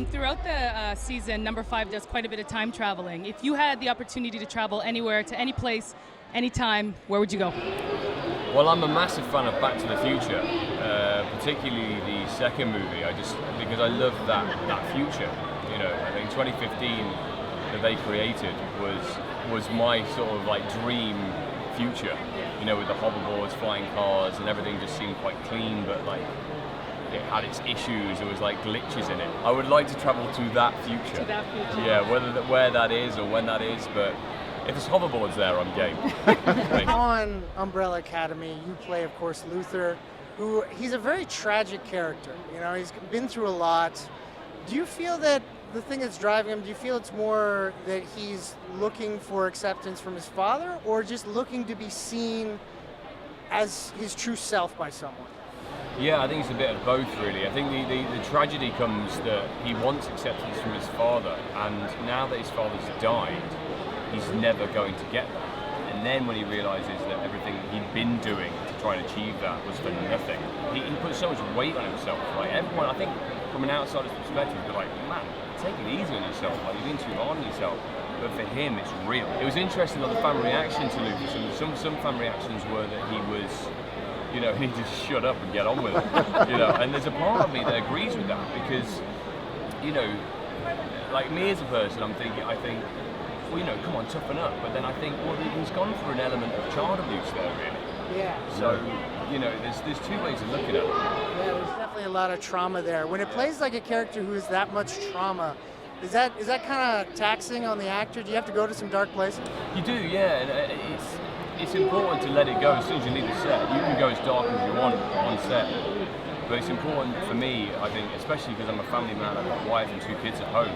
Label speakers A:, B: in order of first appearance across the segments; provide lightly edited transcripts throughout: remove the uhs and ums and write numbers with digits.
A: Throughout the season, number 5 does quite a bit of time traveling. If you had the opportunity to travel anywhere, to any place, anytime, where would you go?
B: Well, I'm a massive fan of Back to the Future, particularly the second movie. Because I love that future. You know, I think 2015 that they created was my sort of like dream future. You know, with the hoverboards, flying cars, and everything just seemed quite clean, but like it had its issues. There was like glitches in it. I would like to travel to that future.
A: To that future.
B: Yeah, where that is or when that is, but if there's hoverboards there, I'm game.
C: On Umbrella Academy, you play, of course, Luther, who he's a very tragic character. You know, he's been through a lot. Do you feel that the thing that's driving him, do you feel it's more that he's looking for acceptance from his father, or just looking to be seen as his true self by someone?
B: Yeah, I think it's a bit of both, really. I think the tragedy comes that he wants acceptance from his father, and now that his father's died, he's never going to get that. And then when he realizes that everything he'd been doing to try and achieve that was for nothing, he puts so much weight on himself. Like everyone, I think, from an outsider's perspective, they're like, man, take it easy on yourself. Like you've been too hard on yourself. But for him, it's real. It was interesting that the fan reaction to Lucas. Some fan reactions were that he was, you know, he needed to shut up and get on with it. You know, and there's a part of me that agrees with that because, you know, like me as a person, I think, well, you know, come on, toughen up. But then I think, well, he's gone for an element of child abuse there, really.
C: Yeah.
B: So, you know, there's two ways of looking at it.
C: Yeah, there's definitely a lot of trauma there. When it plays like a character who has that much trauma, is that kind of taxing on the actor? Do you have to go to some dark places?
B: You do, yeah. And it's important to let it go as soon as you leave the set. You can go as dark as you want on set. But it's important for me, I think, especially because I'm a family man, I've got a wife and 2 kids at home.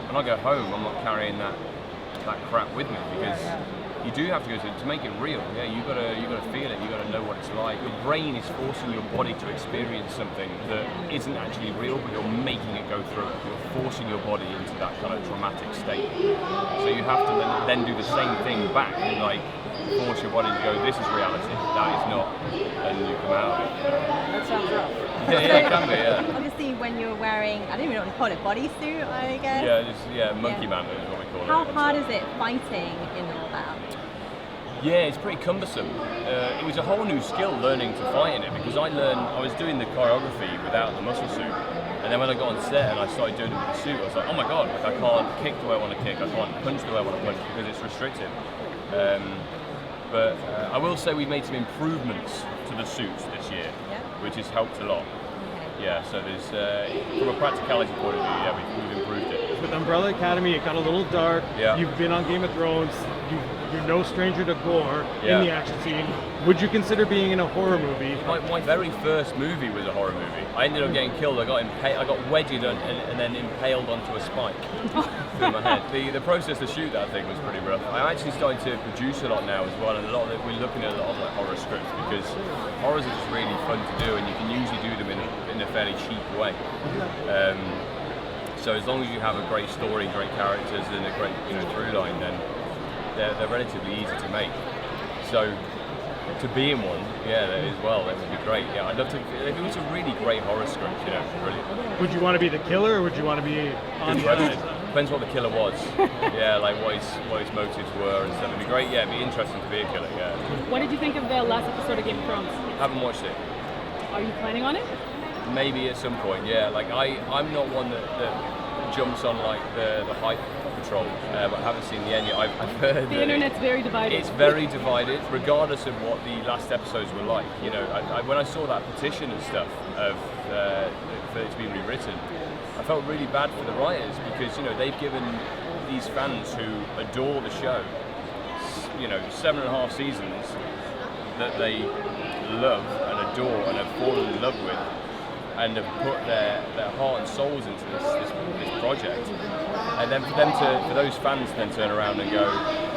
B: When I go home, I'm not carrying that crap with me because you do have to go to make it real. Yeah, you gotta feel it. You gotta know what it's like. Your brain is forcing your body to experience something that isn't actually real, but you're making it go through it. You're forcing your body into that kind of traumatic state. So you have to then do the same thing back and like force your body to go, this is reality, that is not, and you come out of it.
C: That sounds rough.
B: Yeah, it can be, yeah.
D: Obviously, when you're wearing, I don't even know what to call it, bodysuit, I guess.
B: Monkey man is what we call it.
D: How hard is it fighting in all that?
B: Yeah, it's pretty cumbersome. It was a whole new skill learning to fight in it because I was doing the choreography without the muscle suit. And then when I got on set and I started doing it with the suit, I was like, oh my god, like I can't kick the way I want to kick, I can't punch the way I want to punch because it's restricted. But I will say we've made some improvements to the suits this year, which has helped a lot. Yeah, so there's, from a practicality point of view, we've improved it.
E: With Umbrella Academy, it got a little dark.
B: Yeah.
E: You've been on Game of Thrones. You're no stranger to gore in the action scene. Would you consider being in a horror movie?
B: My very first movie was a horror movie. I ended up getting killed. I got wedged and then impaled onto a spike through my head. The process to shoot that thing was pretty rough. I actually started to produce a lot now as well, and we're looking at a lot of like horror scripts because horrors are just really fun to do, and you can usually do them in a fairly cheap way. So as long as you have a great story, great characters, and a great through line, then they're relatively easy to make. So to be in one, that would be great. Yeah, I'd love to. If it was a really great horror script, brilliant.
E: Would you want to be the killer, or would you want to be on the other?
B: Depends what the killer was. Yeah, like what his motives were and stuff. It'd be great. Yeah, it'd be interesting to be a killer. Yeah.
A: What did you think of the last episode of Game of Thrones?
B: Haven't watched it.
A: Are you planning on it?
B: Maybe at some point. Yeah, like I'm not one that jumps on like the hype patrol, but I haven't seen the end yet. I've heard
A: the internet's very divided.
B: It's very divided, regardless of what the last episodes were like. You know, when I saw that petition and stuff for it to be rewritten, I felt really bad for the writers because they've given these fans who adore the show, 7.5 seasons that they love and adore and have fallen in love with, and have put their heart and souls into this project, and then for those fans to then turn around and go,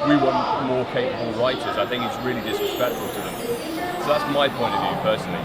B: we want more capable writers, I think it's really disrespectful to them. So that's my point of view personally.